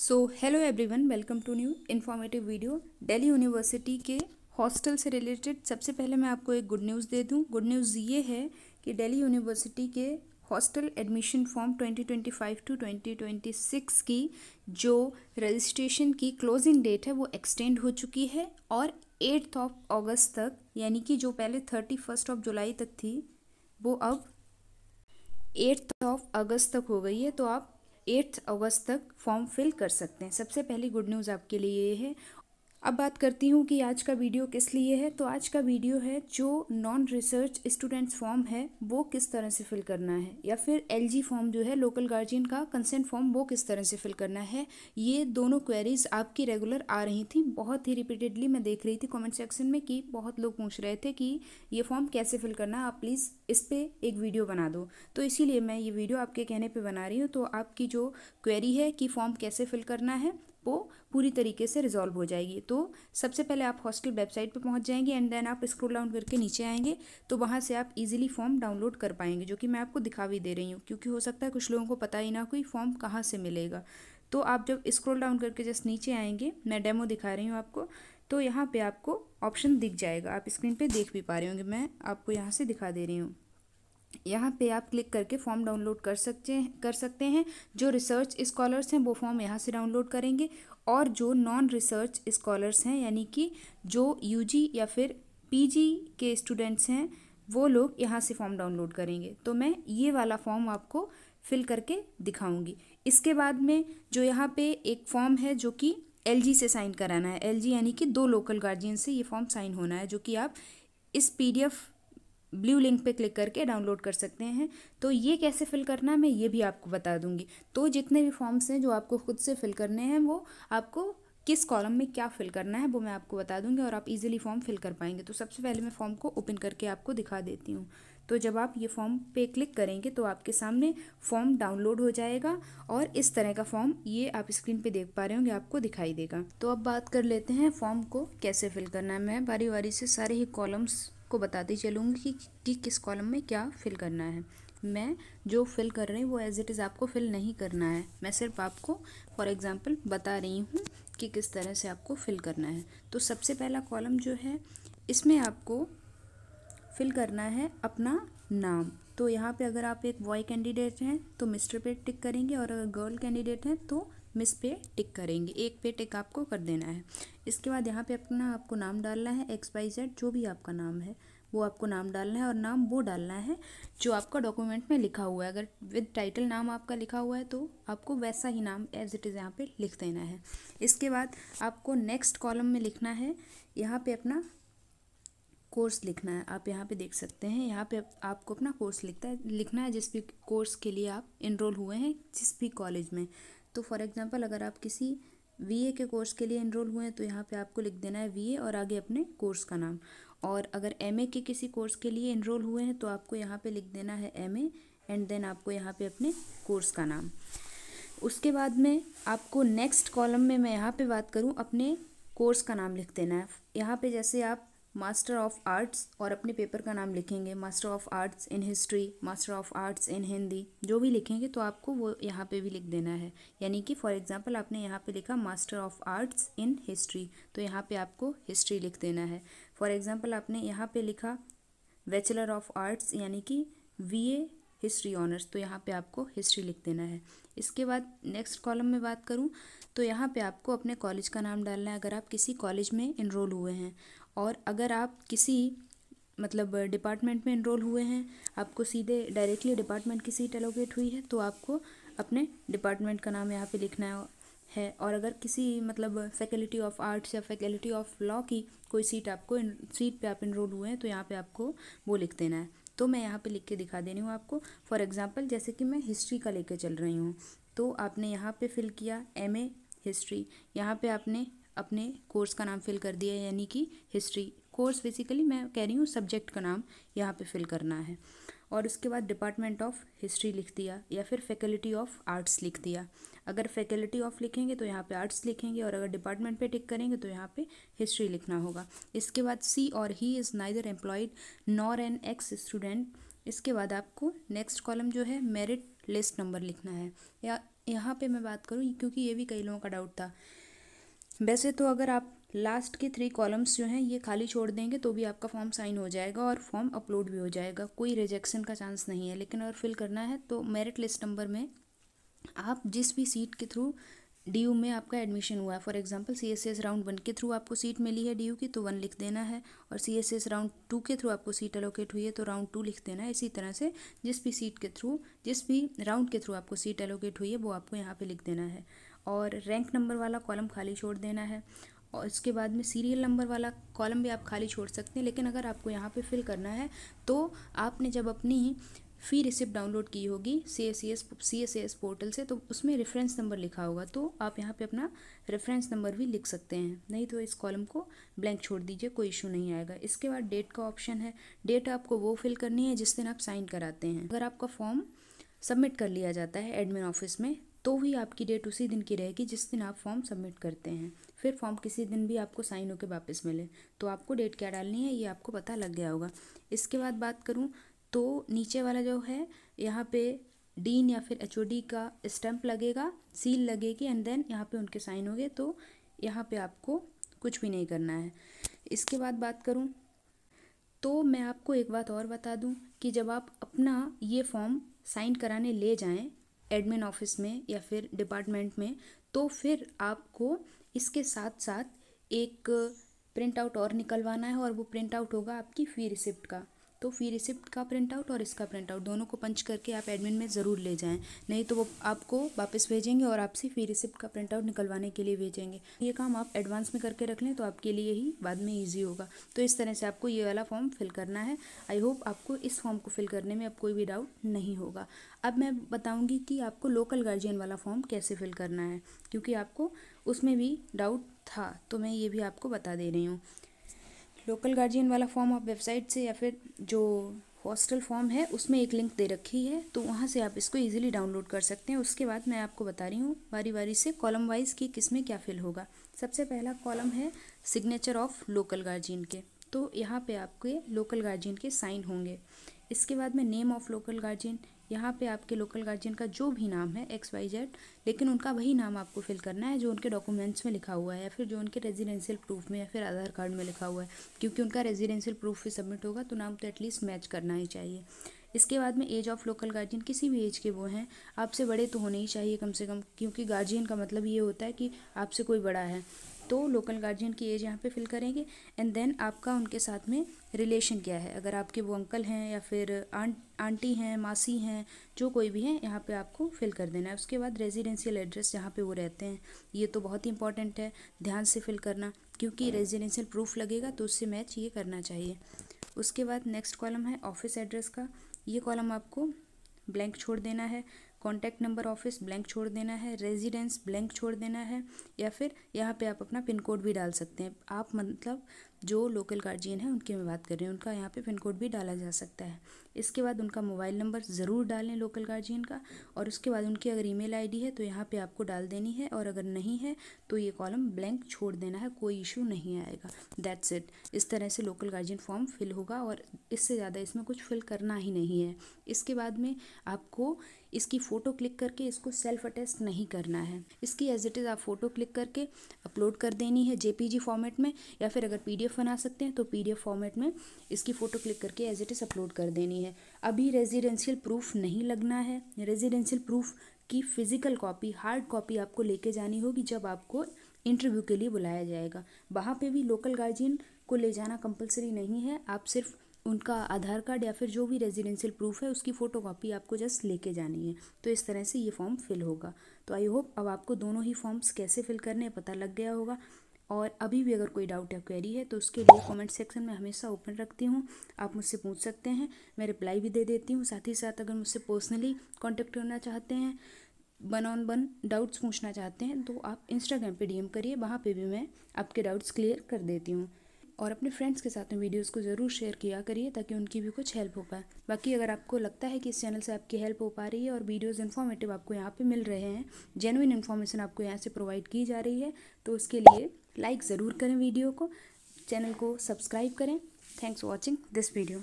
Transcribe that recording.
So hello everyone, welcome to new informative video. Delhi university के hostel से related सबसे पहले मैं आपको एक गुड न्यूज़ दे दूं। गुड न्यूज़ ये है कि दिल्ली यूनिवर्सिटी के हॉस्टल एडमिशन फॉर्म 2025 टू 2026 की जो रजिस्ट्रेशन की क्लोजिंग डेट है वो एक्सटेंड हो चुकी है और 8 अगस्त तक, यानी कि जो पहले 31 जुलाई तक थी वो अब 8 अगस्त तक हो गई है। तो आप 8 अगस्त तक फॉर्म फिल कर सकते हैं। सबसे पहली गुड न्यूज़ आपके लिए ये है। अब बात करती हूँ कि आज का वीडियो किस लिए है। तो आज का वीडियो है जो नॉन रिसर्च स्टूडेंट्स फॉर्म है वो किस तरह से फिल करना है, या फिर एलजी फॉर्म जो है लोकल गार्जियन का कंसेंट फॉर्म वो किस तरह से फिल करना है। ये दोनों क्वेरीज आपकी रेगुलर आ रही थी, बहुत ही रिपीटेडली मैं देख रही थी कमेंट सेक्शन में कि बहुत लोग पूछ रहे थे कि ये फॉर्म कैसे फिल करना है, आप प्लीज़ इस पर एक वीडियो बना दो। तो इसीलिए मैं ये वीडियो आपके कहने पर बना रही हूँ। तो आपकी जो क्वेरी है कि फॉर्म कैसे फिल करना है वो पूरी तरीके से रिजॉल्व हो जाएगी। तो सबसे पहले आप हॉस्टल वेबसाइट पे पहुंच जाएंगे एंड देन आप स्क्रॉल डाउन करके नीचे आएंगे तो वहां से आप इजीली फॉर्म डाउनलोड कर पाएंगे, जो कि मैं आपको दिखा भी दे रही हूँ, क्योंकि हो सकता है कुछ लोगों को पता ही ना कोई फॉर्म कहाँ से मिलेगा। तो आप जब स्क्रॉल डाउन करके जस्ट नीचे आएंगे, मैं डेमो दिखा रही हूँ आपको, तो यहाँ पे आपको ऑप्शन दिख जाएगा। आप स्क्रीन पे देख भी पा रहे होंगे, मैं आपको यहाँ से दिखा दे रही हूँ। यहाँ पे आप क्लिक करके फॉर्म डाउनलोड कर सकते हैं। जो रिसर्च स्कॉलर्स हैं वो फॉर्म यहाँ से डाउनलोड करेंगे, और जो नॉन रिसर्च स्कॉलर्स हैं यानी कि जो यूजी या फिर पीजी के स्टूडेंट्स हैं वो लोग यहाँ से फॉर्म डाउनलोड करेंगे। तो मैं ये वाला फॉर्म आपको फिल करके दिखाऊंगी। इसके बाद में जो यहाँ पे एक फॉर्म है जो कि एलजी से साइन कराना है। एलजी यानी कि 2 लोकल गार्जियन से ये फॉर्म साइन होना है, जो कि आप इस पीडीएफ ब्लू लिंक पे क्लिक करके डाउनलोड कर सकते हैं। तो ये कैसे फिल करना है मैं ये भी आपको बता दूंगी। तो जितने भी फॉर्म्स हैं जो आपको खुद से फिल करने हैं वो आपको किस कॉलम में क्या फिल करना है वो मैं आपको बता दूंगी और आप इजीली फॉर्म फिल कर पाएंगे। तो सबसे पहले मैं फॉर्म को ओपन करके आपको दिखा देती हूँ। तो जब आप ये फॉर्म पे क्लिक करेंगे तो आपके सामने फॉर्म डाउनलोड हो जाएगा और इस तरह का फॉर्म ये आप स्क्रीन पे देख पा रहे होंगे आपको दिखाई देगा। तो अब बात कर लेते हैं फॉर्म को कैसे फिल करना है। मैं बारी बारी से सारे ही कॉलम्स को बताती चलूँगी कि किस कॉलम में क्या फिल करना है। मैं जो फिल कर रही हूँ वो एज इट इज़ आपको फिल नहीं करना है, मैं सिर्फ आपको फॉर एग्जांपल बता रही हूँ कि किस तरह से आपको फिल करना है। तो सबसे पहला कॉलम जो है इसमें आपको फिल करना है अपना नाम। तो यहाँ पे अगर आप एक बॉय कैंडिडेट हैं तो मिस्टर पे टिक करेंगे, और अगर गर्ल कैंडिडेट हैं तो मिस पे टिक करेंगे। एक पे टिक आपको कर देना है। इसके बाद यहाँ पे अपना आपको नाम डालना है, XYZ जो भी आपका नाम है वो आपको नाम डालना है, और नाम वो डालना है जो आपका डॉक्यूमेंट में लिखा हुआ है। अगर विद टाइटल नाम आपका लिखा हुआ है तो आपको वैसा ही नाम एज इट इज़ यहाँ पे लिख देना है। इसके बाद आपको नेक्स्ट कॉलम में लिखना है, यहाँ पे अपना कोर्स लिखना है। आप यहाँ पे देख सकते हैं, यहाँ पे आपको अपना कोर्स लिखना है जिस भी कोर्स के लिए आप इनरोल हुए हैं जिस भी कॉलेज में। तो फॉर एग्जांपल अगर आप किसी VA के कोर्स के लिए इनरोल हुए हैं तो यहाँ पे आपको लिख देना है VA और आगे अपने कोर्स का नाम। और अगर MA के किसी कोर्स के लिए इनरोल हुए हैं तो आपको यहाँ पे लिख देना है MA एंड देन आपको यहाँ पे अपने कोर्स का नाम। उसके बाद में आपको नेक्स्ट कॉलम में मैं यहाँ पे बात करूँ अपने कोर्स का नाम लिख देना है। यहाँ पे जैसे आप मास्टर ऑफ आर्ट्स और अपने पेपर का नाम लिखेंगे, master of arts in history, master of arts इन हिंदी, जो भी लिखेंगे तो आपको वो यहाँ पे भी लिख देना है। यानी कि फॉर एग्जांपल आपने यहाँ पे लिखा master of arts in history तो यहाँ पे आपको हिस्ट्री लिख देना है। फॉर एग्जांपल आपने यहाँ पे लिखा बैचलर ऑफ आर्ट्स यानी कि VA हिस्ट्री ऑनर्स तो यहाँ पे आपको हिस्ट्री लिख देना है। इसके बाद नेक्स्ट कॉलम में बात करूँ तो यहाँ पे आपको अपने कॉलेज का नाम डालना है अगर आप किसी कॉलेज में इनरोल हुए हैं, और अगर आप किसी मतलब डिपार्टमेंट में इनरोल हुए हैं, आपको सीधे डायरेक्टली डिपार्टमेंट की सीट एलोकेट हुई है तो आपको अपने डिपार्टमेंट का नाम यहाँ पे लिखना है। और अगर किसी मतलब फैकल्टी ऑफ आर्ट्स या फैकल्टी ऑफ लॉ की कोई सीट पे आप इनरोल हुए हैं तो यहाँ पे आपको वो लिख देना है। तो मैं यहाँ पे लिख के दिखा दे रही हूँ आपको। फॉर एग्जांपल जैसे कि मैं हिस्ट्री का लेके चल रही हूँ तो आपने यहाँ पे फिल किया MA हिस्ट्री, यहाँ पे आपने अपने कोर्स का नाम फिल कर दिया यानी कि हिस्ट्री। कोर्स बेसिकली मैं कह रही हूँ सब्जेक्ट का नाम यहाँ पे फिल करना है, और उसके बाद डिपार्टमेंट ऑफ हिस्ट्री लिख दिया या फिर फैकल्टी ऑफ आर्ट्स लिख दिया। अगर फैकल्टी ऑफ लिखेंगे तो यहाँ पे आर्ट्स लिखेंगे, और अगर डिपार्टमेंट पे टिक करेंगे तो यहाँ पे हिस्ट्री लिखना होगा। इसके बाद सी और he is neither employed nor an ex student. इसके बाद आपको नेक्स्ट कॉलम जो है मेरिट लिस्ट नंबर लिखना है। या यहाँ पे मैं बात करूँ, क्योंकि ये भी कई लोगों का डाउट था। वैसे तो अगर आप लास्ट के 3 कॉलम्स जो हैं ये खाली छोड़ देंगे तो भी आपका फॉर्म साइन हो जाएगा और फॉर्म अपलोड भी हो जाएगा, कोई रिजेक्शन का चांस नहीं है। लेकिन अगर फिल करना है तो मेरिट लिस्ट नंबर में आप जिस भी सीट के थ्रू DU में आपका एडमिशन हुआ है, फॉर एग्जांपल CSS राउंड 1 के थ्रू आपको सीट मिली है DU की तो 1 लिख देना है, और CSS राउंड 2 के थ्रू आपको सीट एलोकेट हुई है तो राउंड 2 लिख देना है। इसी तरह से जिस भी राउंड के थ्रू आपको सीट एलोकेट हुई है वो आपको यहाँ पे लिख देना है। और रैंक नंबर वाला कॉलम खाली छोड़ देना है। और इसके बाद में सीरियल नंबर वाला कॉलम भी आप खाली छोड़ सकते हैं, लेकिन अगर आपको यहाँ पे फिल करना है तो आपने जब अपनी फ़ी रिसिप्ट डाउनलोड की होगी CSAS पोर्टल से तो उसमें रेफरेंस नंबर लिखा होगा, तो आप यहाँ पे अपना रेफरेंस नंबर भी लिख सकते हैं। नहीं तो इस कॉलम को ब्लैंक छोड़ दीजिए, कोई इशू नहीं आएगा। इसके बाद डेट का ऑप्शन है। डेट आपको वो फिल करनी है जिस दिन आप साइन कराते हैं। अगर आपका फॉर्म सबमिट कर लिया जाता है एडमिन ऑफिस में तो भी आपकी डेट उसी दिन की रहेगी जिस दिन आप फॉर्म सबमिट करते हैं। फिर फॉर्म किसी दिन भी आपको साइन होकर वापस मिले तो आपको डेट क्या डालनी है ये आपको पता लग गया होगा। इसके बाद बात करूँ तो नीचे वाला जो है यहाँ पे डीन या फिर HOD का स्टैंप लगेगा, सील लगेगी एंड देन यहाँ पे उनके साइन होंगे, तो यहाँ पे आपको कुछ भी नहीं करना है। इसके बाद बात करूँ तो मैं आपको एक बात और बता दूं कि जब आप अपना ये फॉर्म साइन कराने ले जाएं एडमिन ऑफिस में या फिर डिपार्टमेंट में, तो फिर आपको इसके साथ साथ एक प्रिंट आउट और निकलवाना है, और वो प्रिंट आउट होगा आपकी फ़ी रिसिप्ट का। तो फ़ी रिसिप्ट का प्रिंट आउट और इसका प्रिंट आउट दोनों को पंच करके आप एडमिन में ज़रूर ले जाएं, नहीं तो वो आपको वापस भेजेंगे और आपसे फ़ी रिसिप्ट का प्रिंट आउट निकलवाने के लिए भेजेंगे। ये काम आप एडवांस में करके रख लें तो आपके लिए ही बाद में ईजी होगा। तो इस तरह से आपको ये वाला फॉर्म फिल करना है। आई होप आपको इस फॉर्म को फिल करने में अब कोई भी डाउट नहीं होगा। अब मैं बताऊँगी कि आपको लोकल गार्जियन वाला फॉर्म कैसे फिल करना है, क्योंकि आपको उसमें भी डाउट था तो मैं ये भी आपको बता दे रही हूँ। लोकल गार्जियन वाला फॉर्म आप वेबसाइट से या फिर जो हॉस्टल फॉर्म है उसमें एक लिंक दे रखी है तो वहाँ से आप इसको इजीली डाउनलोड कर सकते हैं। उसके बाद मैं आपको बता रही हूँ बारी बारी से कॉलम वाइज कि किस में क्या फिल होगा। सबसे पहला कॉलम है सिग्नेचर ऑफ लोकल गार्जियन के, तो यहाँ पे आपके लोकल गार्जियन के साइन होंगे। इसके बाद में नेम ऑफ लोकल गार्जियन, यहाँ पे आपके लोकल गार्जियन का जो भी नाम है XYZ, लेकिन उनका वही नाम आपको फिल करना है जो उनके डॉक्यूमेंट्स में लिखा हुआ है या फिर जो उनके रेजिडेंशियल प्रूफ में या फिर आधार कार्ड में लिखा हुआ है, क्योंकि उनका रेजिडेंशियल प्रूफ भी सबमिट होगा तो नाम तो एटलीस्ट मैच करना ही चाहिए। इसके बाद में एज ऑफ लोकल गार्जियन, किसी भी एज के वो हैं, आपसे बड़े तो होने ही चाहिए कम से कम, क्योंकि गार्जियन का मतलब ये होता है कि आपसे कोई बड़ा है। तो लोकल गार्जियन की एज यहाँ पे फिल करेंगे एंड देन आपका उनके साथ में रिलेशन क्या है, अगर आपके वो अंकल हैं या फिर आंटी हैं, मासी हैं, जो कोई भी हैं यहाँ पे आपको फिल कर देना है। उसके बाद रेजिडेंशियल एड्रेस जहाँ पे वो रहते हैं, ये तो बहुत ही इंपॉर्टेंट है, ध्यान से फिल करना, क्योंकि रेजिडेंशियल प्रूफ लगेगा तो उससे मैच ये करना चाहिए। उसके बाद नेक्स्ट कॉलम है ऑफिस एड्रेस का, ये कॉलम आपको ब्लैंक छोड़ देना है। कॉन्टैक्ट नंबर ऑफिस ब्लैंक छोड़ देना है। रेजिडेंस ब्लैंक छोड़ देना है, या फिर यहाँ पे आप अपना पिन कोड भी डाल सकते हैं। आप मतलब जो लोकल गार्जियन है उनकी मैं बात कर रही हूँ, उनका यहाँ पे पिन कोड भी डाला जा सकता है। इसके बाद उनका मोबाइल नंबर ज़रूर डालें लोकल गार्जियन का, और उसके बाद उनकी अगर ईमेल आईडी है तो यहाँ पे आपको डाल देनी है, और अगर नहीं है तो ये कॉलम ब्लैंक छोड़ देना है, कोई इशू नहीं आएगा। That's it. इस तरह से लोकल गार्जियन फॉर्म फिल होगा और इससे ज़्यादा इसमें कुछ फिल करना ही नहीं है। इसके बाद में आपको इसकी फ़ोटो क्लिक करके इसको सेल्फ अटेस्ट नहीं करना है, इसकी एज इट इज़ आप फ़ोटो क्लिक करके अपलोड कर देनी है JPG फॉर्मेट में, या फिर अगर PDF बना सकते हैं तो PDF फॉर्मेट में इसकी फ़ोटो क्लिक करके एज इट इज़ अपलोड कर देनी है। अभी रेजिडेंशियल प्रूफ नहीं लगना है, रेजिडेंशियल प्रूफ की फ़िज़िकल कॉपी, हार्ड कॉपी आपको लेके जानी होगी जब आपको इंटरव्यू के लिए बुलाया जाएगा। वहाँ पे भी लोकल गार्जियन को ले जाना कंपलसरी नहीं है, आप सिर्फ उनका आधार कार्ड या फिर जो भी रेजिडेंशियल प्रूफ है उसकी फ़ोटोकॉपी आपको जस्ट लेके जानी है। तो इस तरह से ये फॉर्म फिल होगा। तो आई होप अब आपको दोनों ही फॉर्म्स कैसे फिल करने हैं पता लग गया होगा। और अभी भी अगर कोई डाउट या क्वेरी है तो उसके लिए कमेंट सेक्शन में हमेशा ओपन रखती हूँ, आप मुझसे पूछ सकते हैं, मैं रिप्लाई भी दे देती हूँ। साथ ही साथ अगर मुझसे पर्सनली कॉन्टेक्ट करना चाहते हैं, 1-on-1 डाउट्स पूछना चाहते हैं तो आप इंस्टाग्राम पे DM करिए, वहाँ पे भी मैं आपके डाउट्स क्लियर कर देती हूँ। और अपने फ्रेंड्स के साथ में वीडियोस को ज़रूर शेयर किया करिए ताकि उनकी भी कुछ हेल्प हो पाए। बाकी अगर आपको लगता है कि इस चैनल से आपकी हेल्प हो पा रही है और वीडियोस इन्फॉर्मेटिव आपको यहाँ पे मिल रहे हैं, जेन्युइन इन्फॉर्मेशन आपको यहाँ से प्रोवाइड की जा रही है, तो उसके लिए लाइक ज़रूर करें वीडियो को, चैनल को सब्सक्राइब करें। Thanks for watching this video.